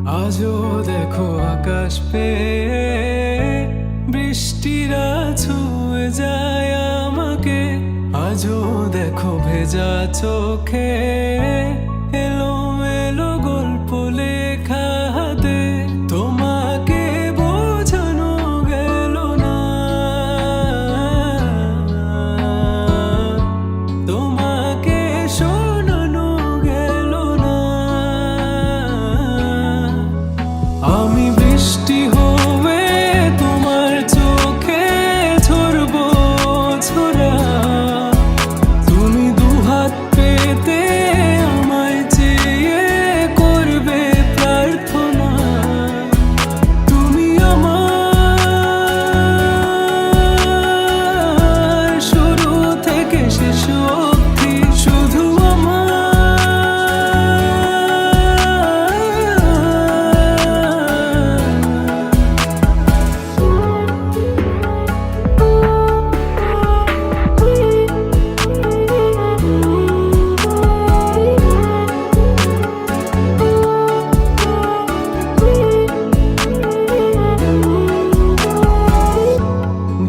আজও দেখো আকাশ পেয়ে বৃষ্টিরা ছুঁয়ে যায় আমাকে। আজও দেখো ভেজা চোখে এলোমেলো গল্প লেখা হাতে। তোমাকে বোঝানো গেল না, তোমাকে শোনানো গেল না। আমি বৃষ্টি হয়ে তোমার চোখে ঝরবো ঝরা। তুমি দুহাত পেতে আমায় চেয়ে করবে প্রার্থনা। তুমি আমার শুরু থেকে শেষ অবধি, শুধু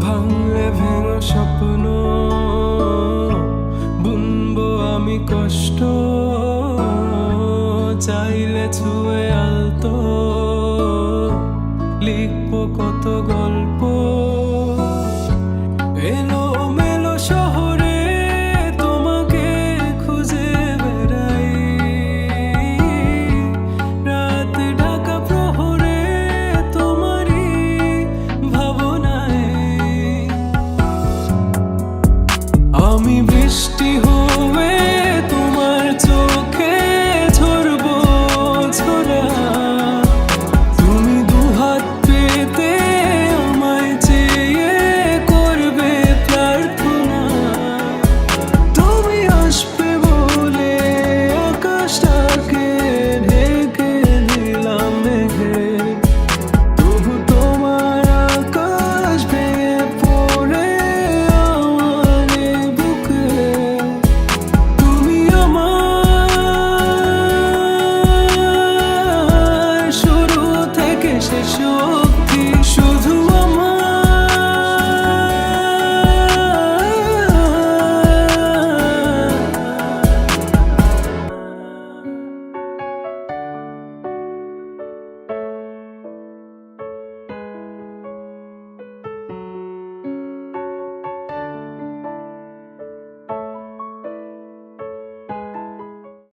ভাঙলে ভেঙে স্বপ্ন বুনবো আমি কষ্ট। চাইলে ছুঁয়ে আলতো লিখবো কত গল্প।